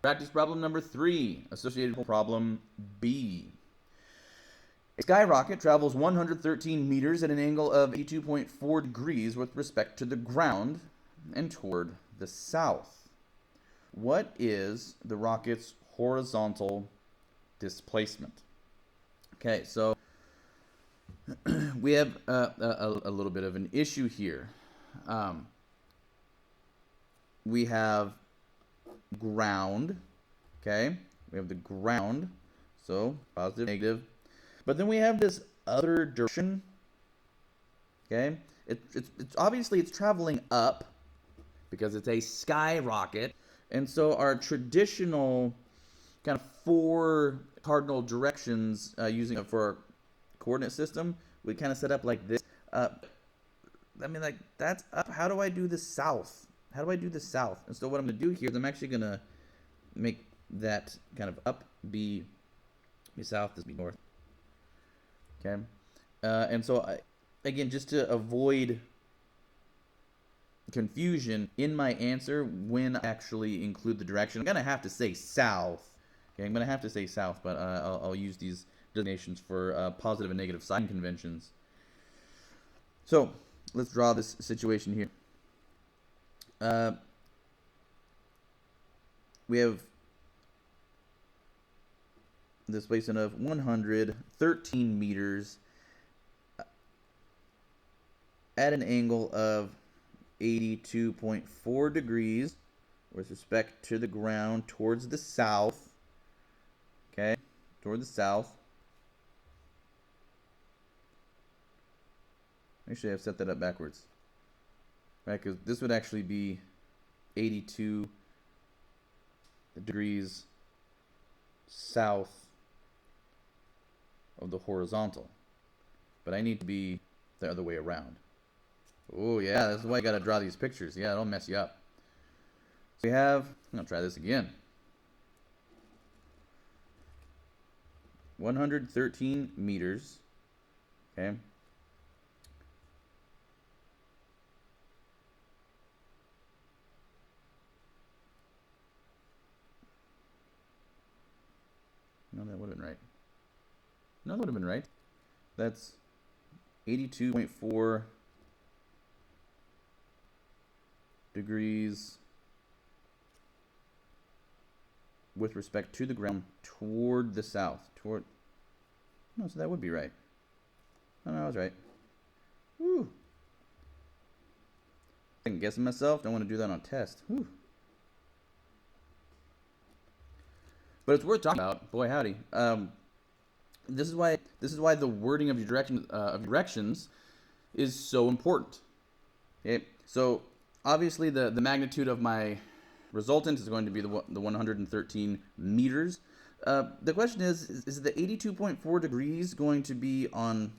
Practice problem number 3, associated problem B. A skyrocket travels 113 meters at an angle of 82.4 degrees with respect to the ground and toward the south. What is the rocket's horizontal displacement? Okay, so we have a little bit of an issue here. We have ground, okay? We have the ground, so positive, negative. But then we have this other direction, okay? It's obviously it's traveling up because it's a skyrocket. And so our traditional kind of 4 cardinal directions using for our coordinate system, we kind of set up like this. I mean, like, that's up. How do I do the south? How do I do the south? And so what I'm going to do here is I'm actually going to make that kind of up be south, this be north. Okay. And so, again, just to avoid confusion in my answer when I actually include the direction, I'm going to have to say south. Okay, I'm going to have to say south, but I'll use these designations for positive and negative sign conventions. So let's draw this situation here. We have displacement of 113 meters at an angle of 82.4 degrees with respect to the ground towards the south. Okay, toward the south. Actually, I've set that up backwards. Right, because this would actually be 82 degrees south of the horizontal. But I need to be the other way around. Oh, yeah, that's why I got to draw these pictures. Yeah, it'll mess you up. So we have, I'm going to try this again. 113 meters. Okay. No, that would have been right. No, that would have been right. That's 82.4 degrees with respect to the ground toward the south. No, so that would be right. No, I was right. Woo. I'm guessing myself. Don't want to do that on test. Woo. But it's worth talking about. Boy, howdy. This is why the wording of your directions is so important. Okay, so obviously the magnitude of my resultant is going to be the 113 meters. The question is the 82.4 degrees going to be on,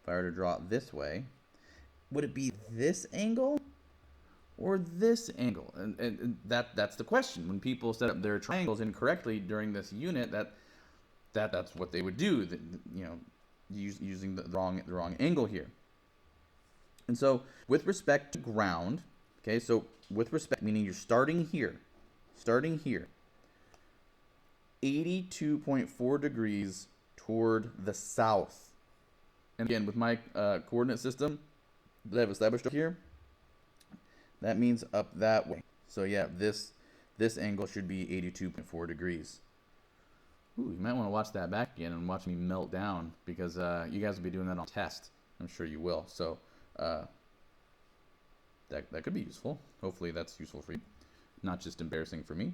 if I were to draw it this way, would it be this angle or this angle? And that's the question. When people set up their triangles incorrectly during this unit, that's what they would do. You know, using the wrong angle here. And so with respect to ground, okay, so with respect, meaning you're starting here, 82.4 degrees toward the south. And again, with my coordinate system that I've established up here, that means up that way. So yeah, this angle should be 82.4 degrees. Ooh, you might want to watch that back again and watch me melt down, because you guys will be doing that on test. I'm sure you will. So that could be useful. Hopefully that's useful for you, not just embarrassing for me.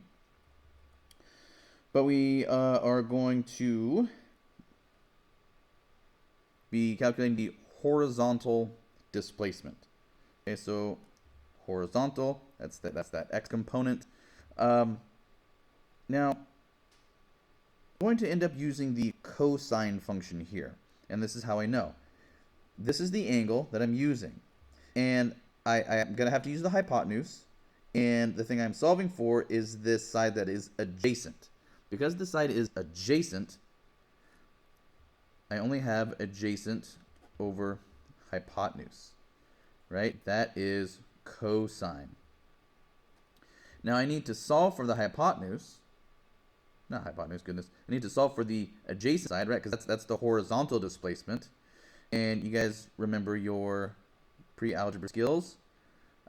But we are going to be calculating the horizontal displacement. Okay, so horizontal, that's that x component. Now, I'm going to end up using the cosine function here, and this is how I know. This is the angle that I'm using, and I'm going to have to use the hypotenuse, and the thing I'm solving for is this side that is adjacent. Because the side is adjacent, I only have adjacent over hypotenuse, right? That is cosine. Now I need to solve for the hypotenuse. Not hypotenuse, goodness. I need to solve for the adjacent side, right? Because that's the horizontal displacement. And you guys remember your pre-algebra skills.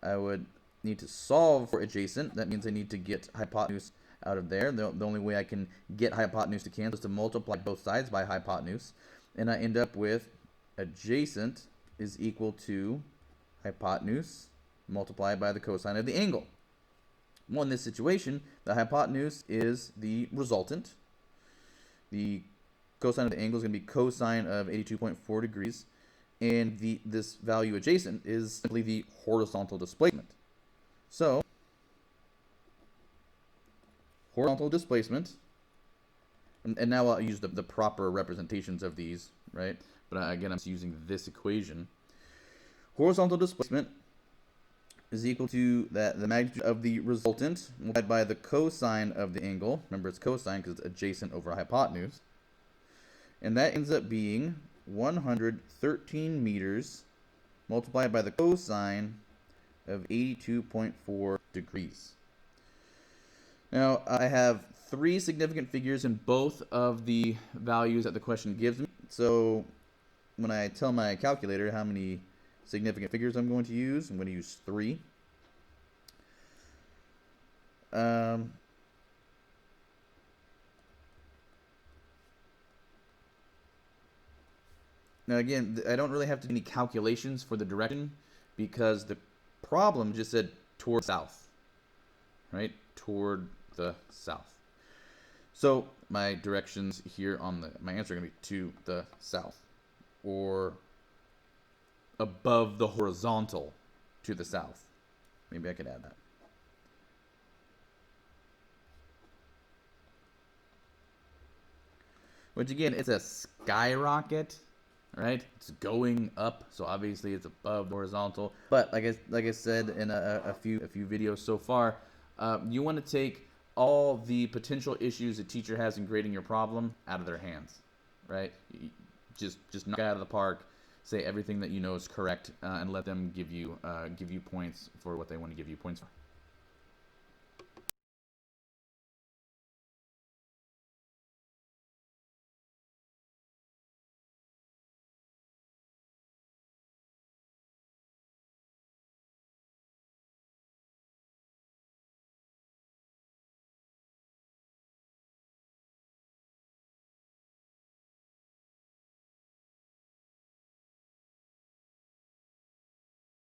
I would need to solve for adjacent. That means I need to get hypotenuse out of there. The only way I can get hypotenuse to cancel is to multiply both sides by hypotenuse. And I end up with adjacent is equal to hypotenuse multiplied by the cosine of the angle. Well, in this situation, the hypotenuse is the resultant. The cosine of the angle is going to be cosine of 82.4 degrees. And this value adjacent is simply the horizontal displacement. So, horizontal displacement, and now I'll use the proper representations of these, right? But again, I'm just using this equation. Horizontal displacement is equal to the magnitude of the resultant multiplied by the cosine of the angle. Remember, it's cosine because it's adjacent over hypotenuse. And that ends up being 113 meters multiplied by the cosine of 82.4 degrees. Now, I have 3 significant figures in both of the values that the question gives me. So when I tell my calculator how many significant figures I'm going to use, I'm going to use 3. Now again, I don't really have to do any calculations for the direction because the problem just said toward south, right? Toward the south. So my directions here on my answer are going to be to the south, or above the horizontal to the south. Maybe I could add that. Which again, it's a skyrocket, right? It's going up, so obviously it's above the horizontal. But like I said in a few videos so far, you want to take all the potential issues a teacher has in grading your problem out of their hands, right? Just knock it out of the park. Say everything that you know is correct, and let them give you points for what they want to give you points for.